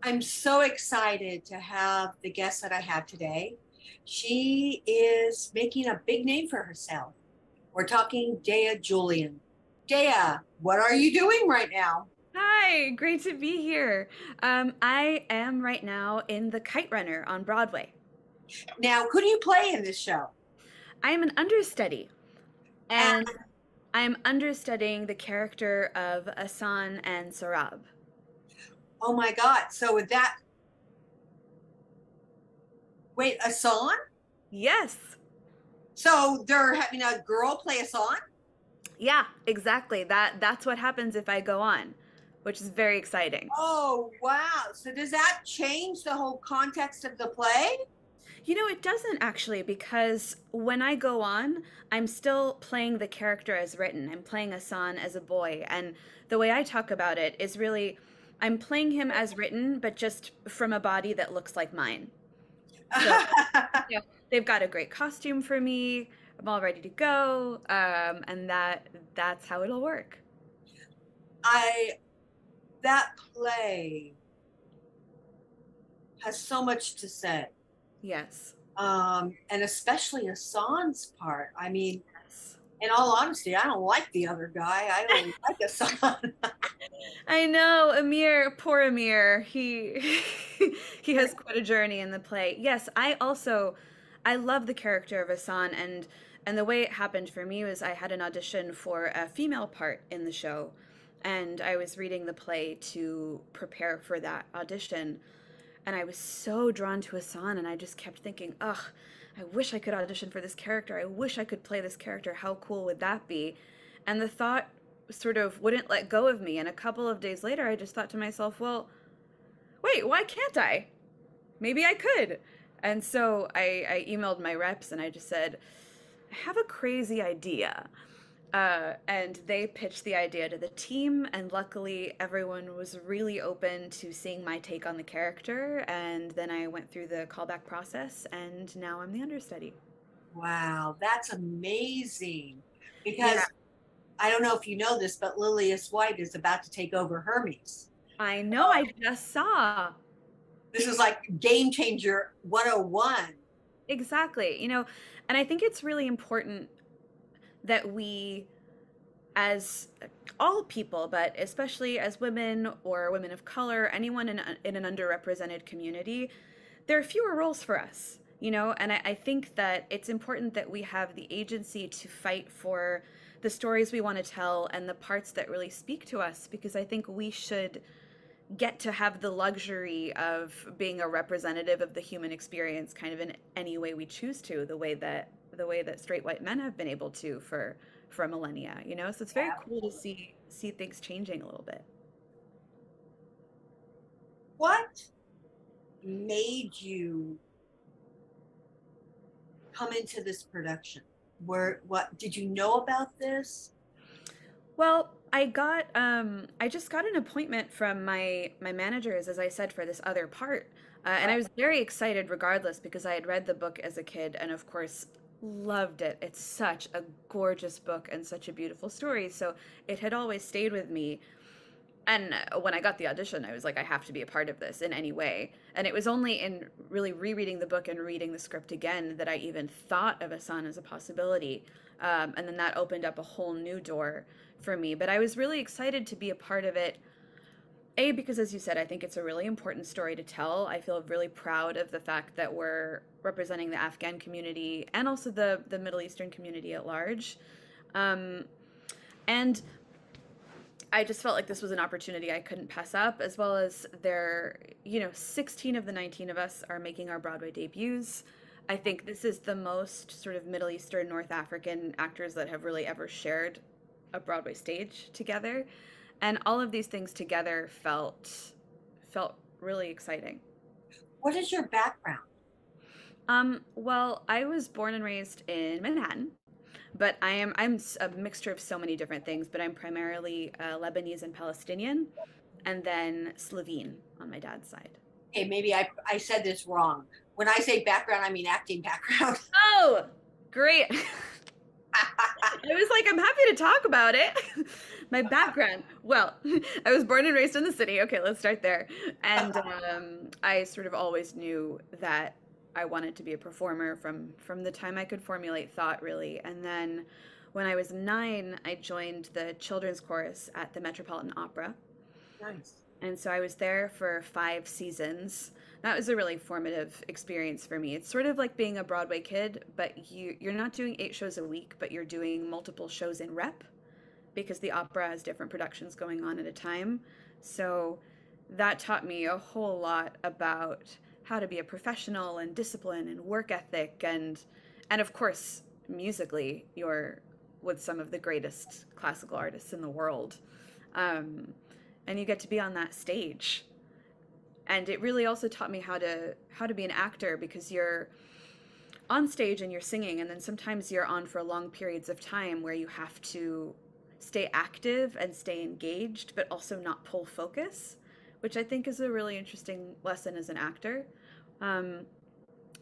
I'm so excited to have the guest that I have today. She is making a big name for herself. We're talking Dea Julien. Dea, what are you doing right now? Hi, great to be here. I am right now in The Kite Runner on Broadway. Now, who do you play in this show? I am an understudy, And and I'm understudying the character of Asan and Sarab. oh my God, so with that, wait, a song? Yes, So they're having a girl play a song? yeah, exactly. That's what happens if I go on, which is very exciting. Oh, wow. So does that change the whole context of the play? It doesn't actually, because when I go on, I'm still playing the character as written. I'm playing Asan as a boy, and the way I talk about it is really I'm playing him as written, but just from a body that looks like mine. So, they've got a great costume for me. I'm all ready to go, and that's how it'll work. I that play has so much to say. Yes. And especially Hassan's part. I mean, Yes. in all honesty, I don't like the other guy. I don't like Hassan. I know, Amir, poor Amir. He he has quite a journey in the play. Yes, I love the character of Asan, and the way it happened for me was I had an audition for a female part in the show, and I was reading the play to prepare for that audition, and I was so drawn to Asan, and I just kept thinking, ugh, I wish I could audition for this character. I wish I could play this character. How cool would that be? And the thought sort of wouldn't let go of me. And a couple of days later, I just thought to myself, well, wait, why can't I? Maybe I could. And so I emailed my reps and I just said, I have a crazy idea. And they pitched the idea to the team, and luckily everyone was really open to seeing my take on the character. And then I went through the callback process, and now I'm the understudy. Wow, that's amazing. Yeah, Because I don't know if you know this, but Lilias White is about to take over Hermes. I know, I just saw. This is like game changer 101. Exactly. And I think it's really important that as all people, but especially as women or women of color, anyone in an underrepresented community, there are fewer roles for us, and I think that it's important that we have the agency to fight for the stories we want to tell and the parts that really speak to us, because I think we should get to have the luxury of being a representative of the human experience kind of in any way we choose to, the way that straight white men have been able to for millennia, so it's very cool to see things changing a little bit. What made you come into this production? What did you know about this? Well, I just got an appointment from my managers, as I said, for this other part. And I was very excited regardless, because I had read the book as a kid and of course loved it. It's such a gorgeous book and such a beautiful story. So it had always stayed with me. And when I got the audition, I was like, I have to be a part of this in any way. And it was only in really rereading the book and reading the script again that I even thought of Asan as a possibility. And then that opened up a whole new door for me. But I was really excited to be a part of it. A, because as you said, I think it's a really important story to tell. I feel really proud of the fact that we're representing the Afghan community and also the Middle Eastern community at large. Um, and I just felt like this was an opportunity I couldn't pass up, as well as 16 of the 19 of us are making our Broadway debuts. I think this is the most sort of Middle Eastern, North African actors that have really ever shared a Broadway stage together. And all of these things together felt really exciting. What is your background? Well, I was born and raised in Manhattan, but I'm a mixture of so many different things, but I'm primarily Lebanese and Palestinian, and then Slovene on my dad's side. Okay, maybe I said this wrong. When I say background, I mean acting background. Oh, great. I was like, I'm happy to talk about it. My background, well, I was born and raised in the city. Okay, let's start there. And I sort of always knew that I wanted to be a performer from the time I could formulate thought, really. And then when I was 9, I joined the children's chorus at the Metropolitan Opera. Nice. And so I was there for 5 seasons. That was a really formative experience for me. It's sort of like being a Broadway kid, but you're not doing 8 shows a week, but you're doing multiple shows in rep because the opera has different productions going on at a time. So that taught me a whole lot about how to be a professional and discipline and work ethic and of course musically you're with some of the greatest classical artists in the world. Um, and you get to be on that stage. And it really also taught me how to be an actor because you're on stage and you're singing and then sometimes you're on for long periods of time where you have to stay active and stay engaged but also not pull focus, which I think is a really interesting lesson as an actor. um,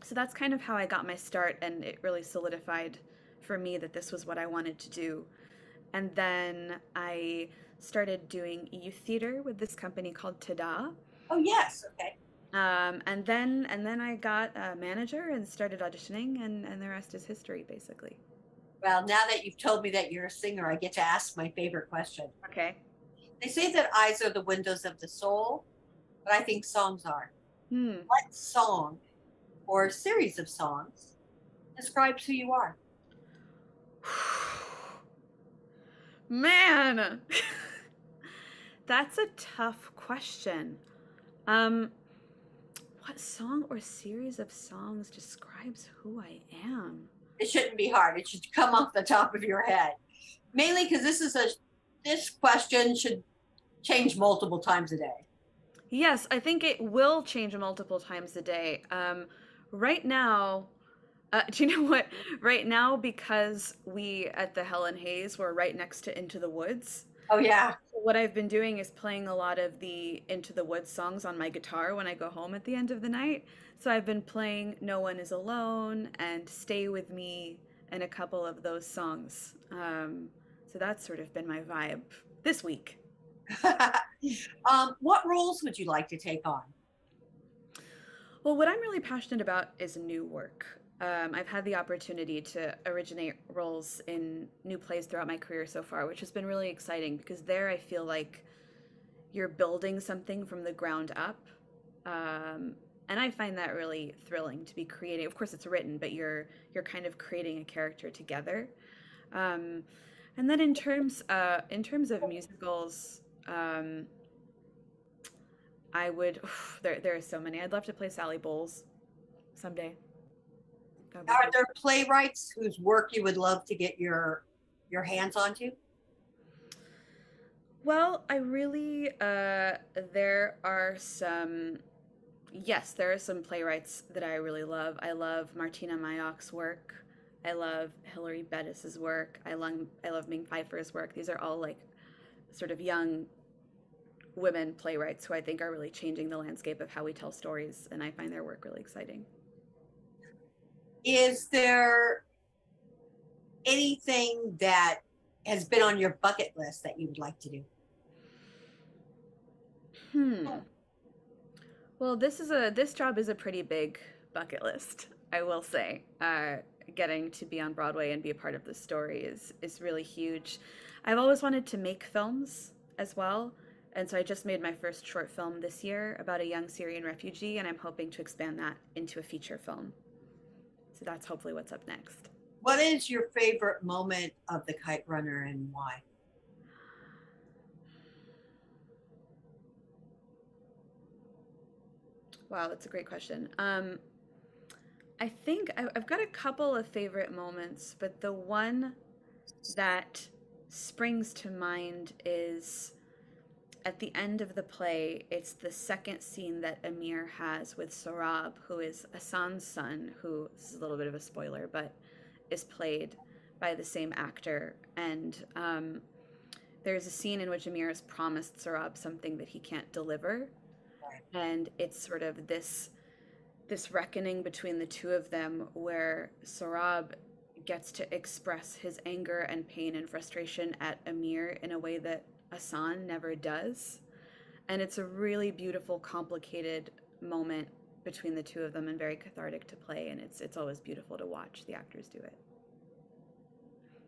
so that's kind of how I got my start, and it really solidified for me that this was what I wanted to do. And then I started doing youth theater with this company called Tada. Oh, yes. Okay. And then I got a manager and started auditioning, and the rest is history, basically. Well, now that you've told me that you're a singer, I get to ask my favorite question. Okay. They say that eyes are the windows of the soul, but I think songs are. Hmm. What song or series of songs describes who you are? Man, that's a tough question. Um, what song or series of songs describes who I am? It shouldn't be hard. It should come off the top of your head. Mainly because this question should change multiple times a day. Yes, I think it will change multiple times a day. Right now, do you know what? Right now, because we at the Helen Hayes, we're right next to Into the Woods. Oh yeah. What I've been doing is playing a lot of the Into the Woods songs on my guitar when I go home at the end of the night. So I've been playing No One Is Alone and Stay With Me and a couple of those songs. So that's sort of been my vibe this week. What roles would you like to take on? Well, what I'm really passionate about is new work. I've had the opportunity to originate roles in new plays throughout my career so far, which has been really exciting because there I feel like you're building something from the ground up. Um, and I find that really thrilling to be creating. Of course, it's written, but you're kind of creating a character together. Um, and then in terms of musicals, I would there are so many. I'd love to play Sally Bowles someday. That would be Are cool. there playwrights whose work you would love to get your hands onto? Well, I really there are some yes, there are some playwrights that I really love. I love Martina Mayok's work. I love Hilary Bettis's work. I love Ming Pfeiffer's work. These are all like sort of young women playwrights who I think are really changing the landscape of how we tell stories, and I find their work really exciting. Is there anything that has been on your bucket list that you would like to do? Hmm. Well, this job is a pretty big bucket list, I will say. Getting to be on Broadway and be a part of the story is really huge. I've always wanted to make films as well, and so I just made my first short film this year about a young Syrian refugee, and I'm hoping to expand that into a feature film. So that's hopefully what's up next. What is your favorite moment of the Kite Runner and why? Wow, that's a great question. I think I've got a couple of favorite moments, but the one that springs to mind is at the end of the play. It's the second scene that Amir has with Sorab, who is Hassan's son, who, this is a little bit of a spoiler, but is played by the same actor. And there's a scene in which Amir has promised Sorab something that he can't deliver. And it's sort of this reckoning between the two of them where Sorab gets to express his anger and pain and frustration at Amir in a way that Asan never does. And it's a really beautiful, complicated moment between the two of them and very cathartic to play. And it's always beautiful to watch the actors do it.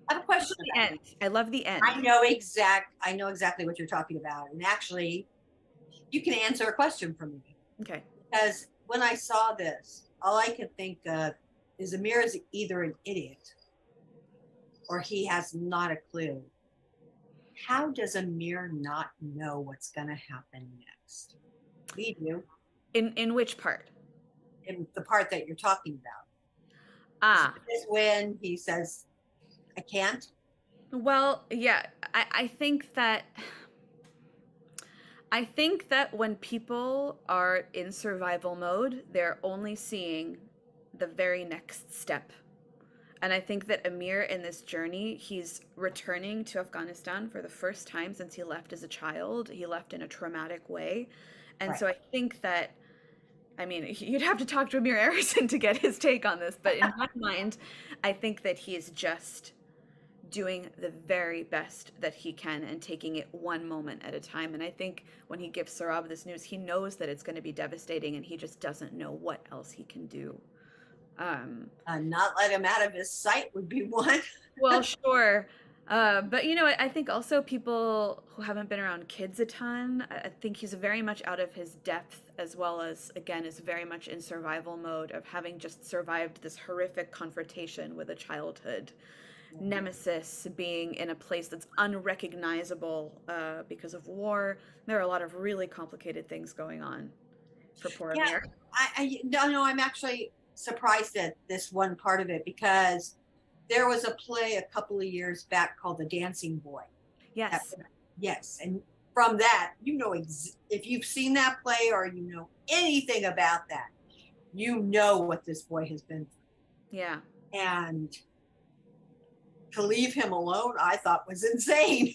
I have a question The about end. I love the end. I know exactly what you're talking about. And actually, you can answer a question for me. Okay. Because when I saw this, all I could think of is Amir is either an idiot or he has not a clue. How does Amir not know what's going to happen next? We do. In which part? In the part that you're talking about. Ah. Is when he says, I can't. Well, yeah, I think that when people are in survival mode, they're only seeing the very next step. And I think that Amir in this journey, he's returning to Afghanistan for the first time since he left as a child. He left in a traumatic way. And Right. so I think that, I mean, you'd have to talk to Amir Harrison to get his take on this, but in my mind, I think that he is just doing the very best that he can and taking it one moment at a time. And I think when he gives Sarab this news, he knows that it's going to be devastating and he just doesn't know what else he can do. Not let him out of his sight would be one. Well, sure. But you know, I think also people who haven't been around kids a ton, I think he's very much out of his depth, as well as, again, is very much in survival mode of having just survived this horrific confrontation with a childhood nemesis, being in a place that's unrecognizable because of war. There are a lot of really complicated things going on for poor Yeah, Amir. no, I'm actually surprised at this one part of it because there was a play a couple of years back called The Dancing Boy. Yes. Yes, and from that, if you've seen that play or you know anything about that, you know what this boy has been through. Yeah. And to leave him alone, I thought was insane.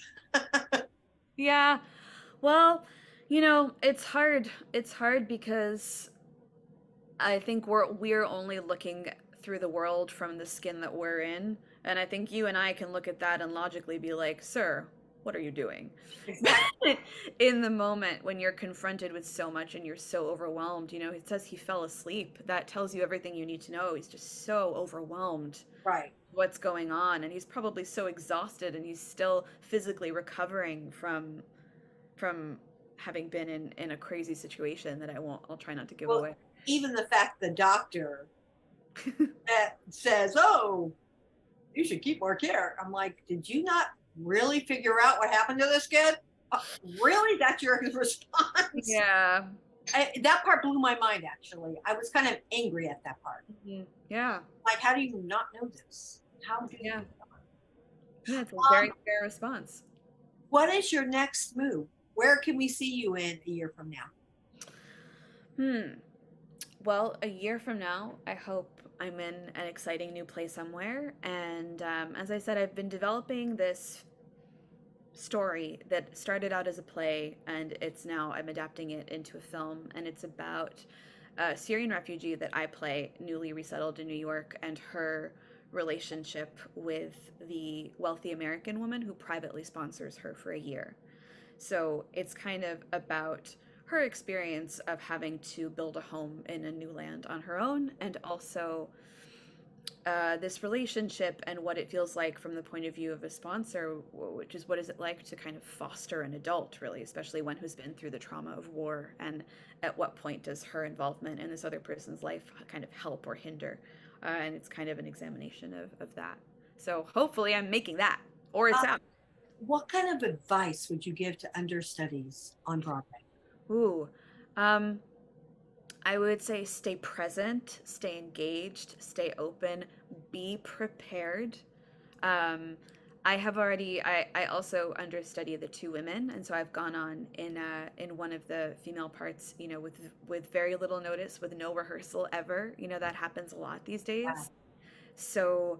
Yeah. Well, you know, it's hard. It's hard because I think we're only looking through the world from the skin that we're in, and I think you and I can look at that and logically be like, "Sir, what are you doing?" Exactly. In the moment when you're confronted with so much and you're so overwhelmed. You know, it says he fell asleep. That tells you everything you need to know. He's just so overwhelmed. Right. What's going on, and he's probably so exhausted and he's still physically recovering from having been in a crazy situation that I'll try not to give Well, away. even the fact the doctor that says, "Oh, you should keep more care." I'm like, did you not really figure out what happened to this kid? Really? That's your response? Yeah. That part blew my mind, actually. I was kind of angry at that part. Yeah. Like, how do you not know this? How do you? Yeah. Yeah, it's a very fair response. What is your next move? Where can we see you in a year from now? Well, a year from now, I hope I'm in an exciting new place somewhere. And as I said, I've been developing this story that started out as a play, and I'm adapting it into a film. And it's about a Syrian refugee that I play, newly resettled in New York, and her relationship with the wealthy American woman who privately sponsors her for a year. So it's kind of about her experience of having to build a home in a new land on her own, and also this relationship and what it feels like from the point of view of a sponsor, which is what is it like to kind of foster an adult, really, especially one who's been through the trauma of war, and at what point does her involvement in this other person's life kind of help or hinder? And it's kind of an examination of that. So hopefully I'm making that, or it's out. What kind of advice would you give to understudies on Broadway? Ooh, I would say stay present, stay engaged, stay open, be prepared. Um, I also understudy the two women, and so I've gone on in one of the female parts, you know, with very little notice, with no rehearsal ever. You know, that happens a lot these days. So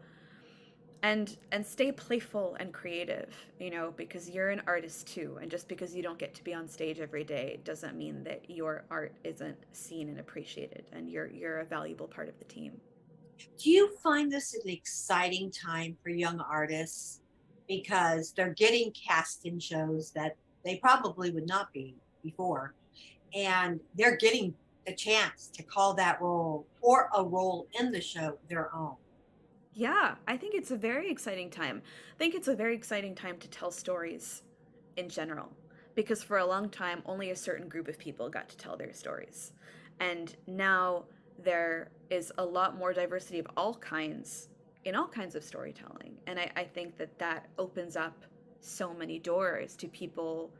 and stay playful and creative, you know, because you're an artist too, and just because you don't get to be on stage every day doesn't mean that your art isn't seen and appreciated, and you're a valuable part of the team. Do you find this an exciting time for young artists because they're getting cast in shows that they probably would not be before, and they're getting the chance to call that role or a role in the show their own? Yeah, I think it's a very exciting time. I think it's a very exciting time to tell stories in general, because for a long time, only a certain group of people got to tell their stories. And now there is a lot more diversity of all kinds in all kinds of storytelling. And I think that that opens up so many doors to people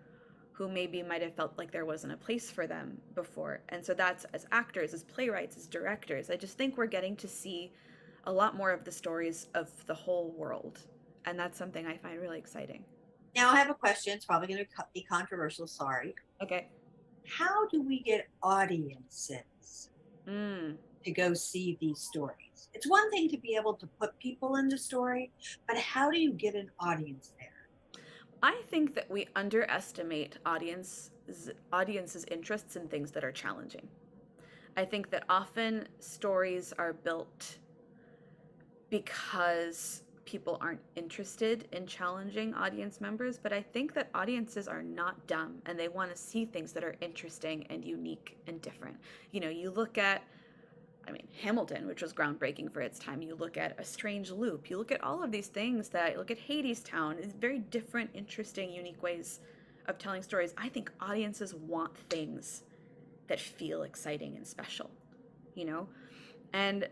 who maybe might have felt like there wasn't a place for them before. And so that's as actors, as playwrights, as directors. I just think we're getting to see a lot more of the stories of the whole world. And that's something I find really exciting. Now, I have a question. It's probably going to be controversial. Sorry. Okay. How do we get audiences Mm. to go see these stories? It's one thing to be able to put people in the story, but how do you get an audience there? I think that we underestimate audience's interests in things that are challenging. I think that often stories are built because people aren't interested in challenging audience members, but I think that audiences are not dumb and they want to see things that are interesting and unique and different. You know, you look at, I mean, Hamilton, which was groundbreaking for its time. You look at A Strange Loop. You look at all of these things that, look at Hadestown. It's very different, interesting, unique ways of telling stories. I think audiences want things that feel exciting and special, you know? And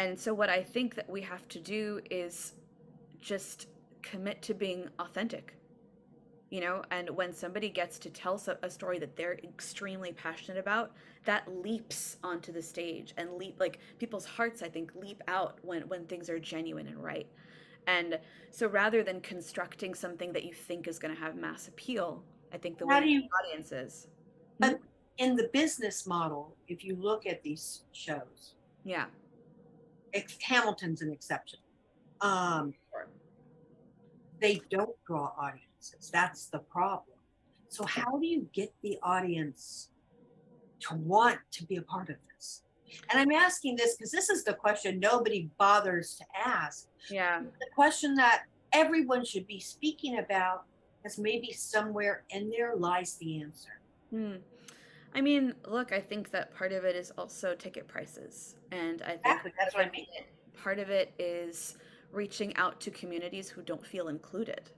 and so what I think that we have to do is just commit to being authentic, you know. And when somebody gets to tell a story that they're extremely passionate about, that leaps onto the stage and leap, like people's hearts, I think, leap out when things are genuine and right. And so rather than constructing something that you think is going to have mass appeal, I think the way How to do you, audiences. Hmm? but in the business model, if you look at these shows, Yeah. Hamilton's an exception. Um, Sure. they don't draw audiences. That's the problem. So how do you get the audience to want to be a part of this? And I'm asking this because this is the question nobody bothers to ask. Yeah. The question that everyone should be speaking about, because maybe somewhere in there lies the answer. Hmm. I mean, look, I think that part of it is also ticket prices. And I think Exactly. That's what I mean. part of it is reaching out to communities who don't feel included,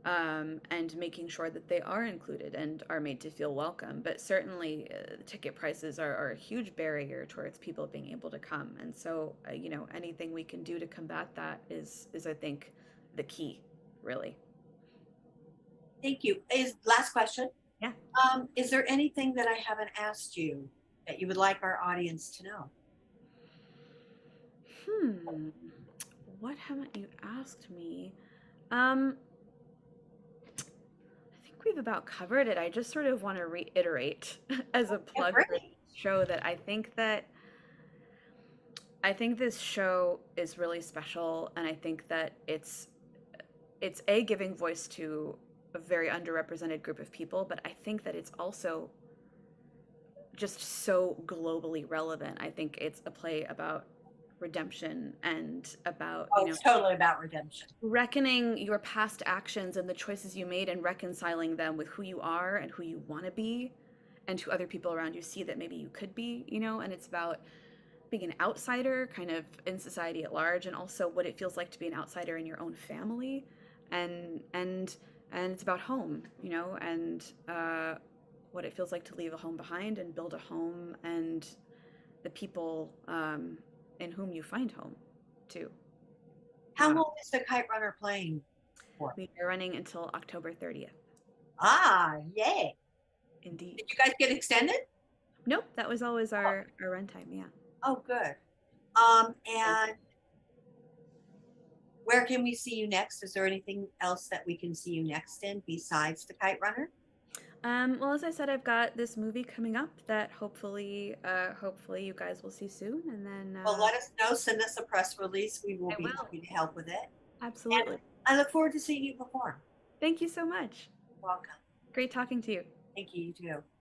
and making sure that they are included and are made to feel welcome. But certainly, ticket prices are a huge barrier towards people being able to come. And so, you know, anything we can do to combat that is I think, the key, really. Thank you. Is last question. Yeah. Is there anything that I haven't asked you that you would like our audience to know? Hmm. What haven't you asked me? Um, I think we've about covered it. I just sort of want to reiterate as a Yeah, plug for great. the show that I think this show is really special, and I think that it's a giving voice to a very underrepresented group of people, but I think that it's also just so globally relevant. I think it's a play about redemption and about, Oh, you know, it's totally about redemption. reckoning your past actions and the choices you made and reconciling them with who you are and who you want to be and who other people around you see that maybe you could be, you know. And it's about being an outsider kind of in society at large, and also what it feels like to be an outsider in your own family. And and and it's about home, you know, and what it feels like to leave a home behind and build a home, and the people, in whom you find home too. How long is the Kite Runner playing for? We are running until October 30th. Ah, yay. Indeed. Did you guys get extended? Nope, that was always our runtime. Yeah. Oh, good. And where can we see you next? Is there anything else that we can see you next in besides the Kite Runner? Well, as I said, I've got this movie coming up that hopefully you guys will see soon, and then Well, let us know. Send us a press release. We will I be will. happy to help with it. And Absolutely. I look forward to seeing you perform. Thank you so much. Welcome. Great talking to you. Thank you, you too.